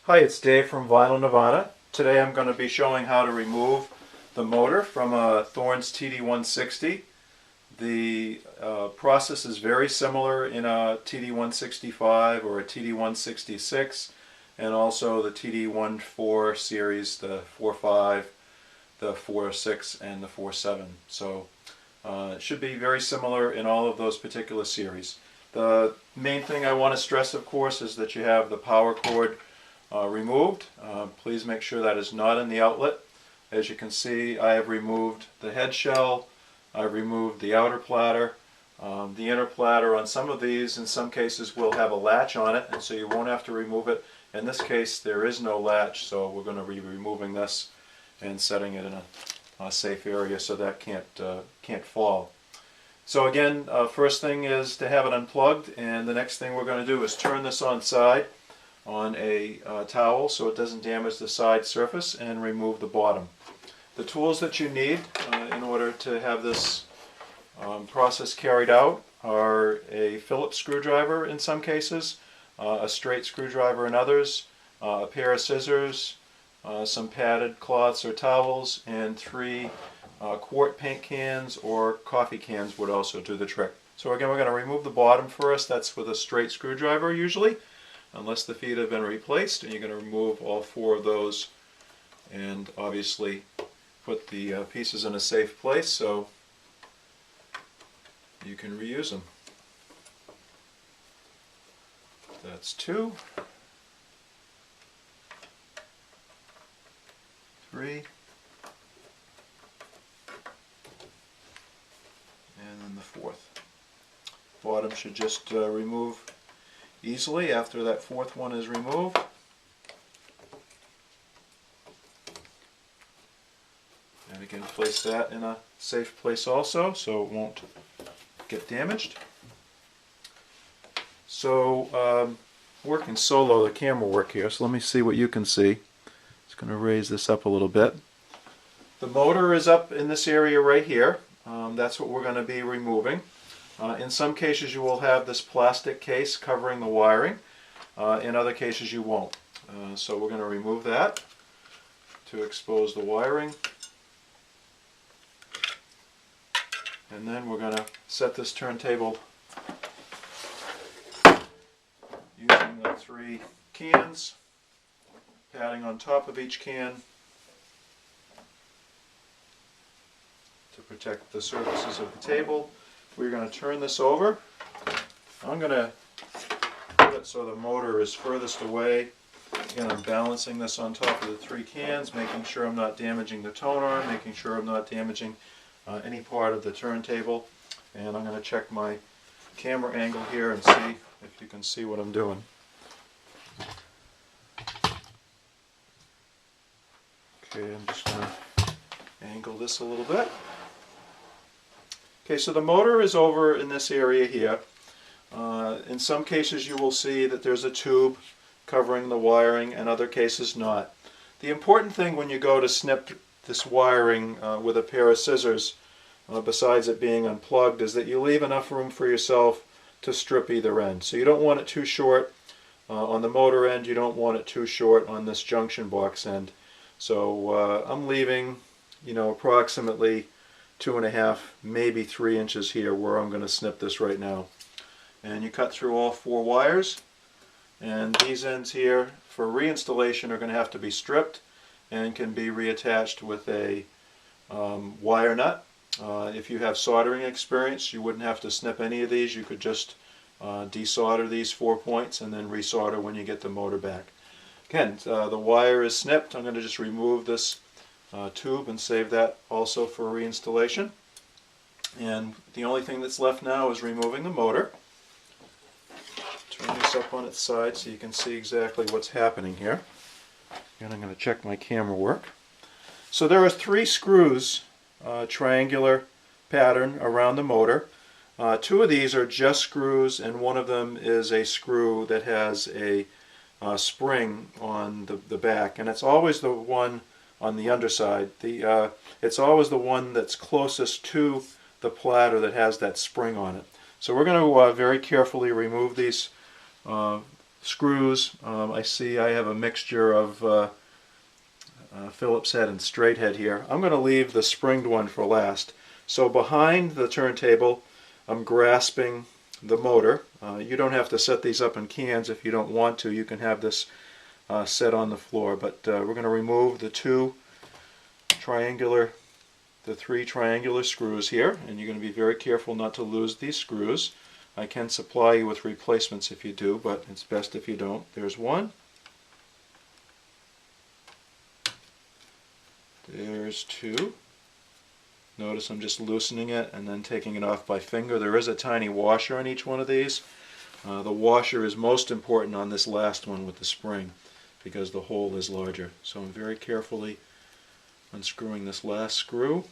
Hi, it's Dave from Vinyl Nirvana. Today I'm going to be showing how to remove the motor from a Thorens TD-160. The process is very similar in a TD-165 or a TD-166, and also the TD-14 series, the 4.5, the 4.6, and the 4.7. So it should be very similar in all of those particular series. The main thing I want to stress, of course, is that you have the power cord removed. Please make sure that is not in the outlet. As you can see, I have removed the head shell, I've removed the outer platter. The inner platter on some of these, in some cases, will have a latch on it, and so you won't have to remove it. In this case, there is no latch, so we're going to be removing this and setting it in a safe area so that can't fall. So again, first thing is to have it unplugged, and the next thing we're going to do is turn this on side on a towel so it doesn't damage the side surface, and remove the bottom. The tools that you need in order to have this process carried out are a Phillips screwdriver in some cases, a straight screwdriver in others, a pair of scissors, some padded cloths or towels, and 3 quart paint cans or coffee cans would also do the trick. So again, we're going to remove the bottom first. That's with a straight screwdriver usually, unless the feet have been replaced, and you're going to remove all 4 of those and obviously put the pieces in a safe place so you can reuse them. That's 2, 3, and then the 4th. Bottom should just remove easily after that 4th one is removed. And again, place that in a safe place also so it won't get damaged. So working solo the camera work here, so let me see what you can see. Just going to raise this up a little bit. The motor is up in this area right here. That's what we're going to be removing. In some cases you will have this plastic case covering the wiring. In other cases you won't. So we're going to remove that to expose the wiring. And then we're going to set this turntable using the 3 cans, padding on top of each can to protect the surfaces of the table. We're going to turn this over. I'm going to put it so the motor is furthest away. Again, I'm balancing this on top of the 3 cans, making sure I'm not damaging the tone arm, making sure I'm not damaging any part of the turntable. And I'm going to check my camera angle here and see if you can see what I'm doing. Okay, I'm just going to angle this a little bit. Okay, so the motor is over in this area here. In some cases you will see that there's a tube covering the wiring, and other cases not. The important thing when you go to snip this wiring with a pair of scissors, besides it being unplugged, is that you leave enough room for yourself to strip either end. So you don't want it too short on the motor end, you don't want it too short on this junction box end. So I'm leaving, approximately 2.5, maybe 3 inches here where I'm going to snip this right now. And you cut through all 4 wires, and these ends here for reinstallation are going to have to be stripped and can be reattached with a wire nut. If you have soldering experience, you wouldn't have to snip any of these. You could just desolder these 4 points and then resolder when you get the motor back. Again, the wire is snipped. I'm going to just remove this tube and save that also for reinstallation. And the only thing that's left now is removing the motor. Turn this up on its side so you can see exactly what's happening here. And I'm going to check my camera work. So there are 3 screws, triangular pattern around the motor. 2 of these are just screws, and one of them is a screw that has a spring on the back, and it's always the one on the underside. It's always the one that's closest to the platter that has that spring on it. So we're going to very carefully remove these screws. I see I have a mixture of Phillips head and straight head here. I'm going to leave the springed one for last. So behind the turntable, I'm grasping the motor. You don't have to set these up in cans if you don't want to. You can have this set on the floor, but we're going to remove the three triangular screws here, and you're going to be very careful not to lose these screws. I can supply you with replacements if you do, but it's best if you don't. There's one. There's two. Notice I'm just loosening it and then taking it off by finger. There is a tiny washer on each one of these. The washer is most important on this last one with the spring because the hole is larger. So I'm very carefully unscrewing this last screw.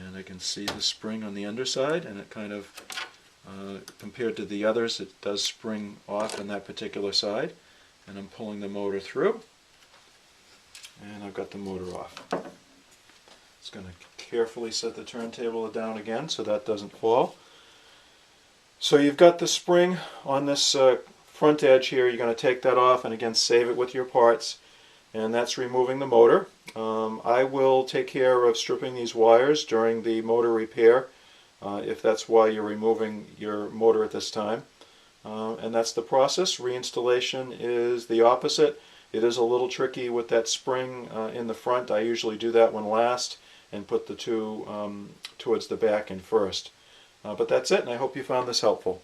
And I can see the spring on the underside, and it kind of, compared to the others, it does spring off on that particular side. And I'm pulling the motor through. And I've got the motor off. Just going to carefully set the turntable down again so that doesn't fall. So you've got the spring on this front edge here. You're going to take that off and again save it with your parts. And that's removing the motor. I will take care of stripping these wires during the motor repair if that's why you're removing your motor at this time. And that's the process. Reinstallation is the opposite. It is a little tricky with that spring in the front. I usually do that one last and put the two towards the back and first. But that's it, and I hope you found this helpful.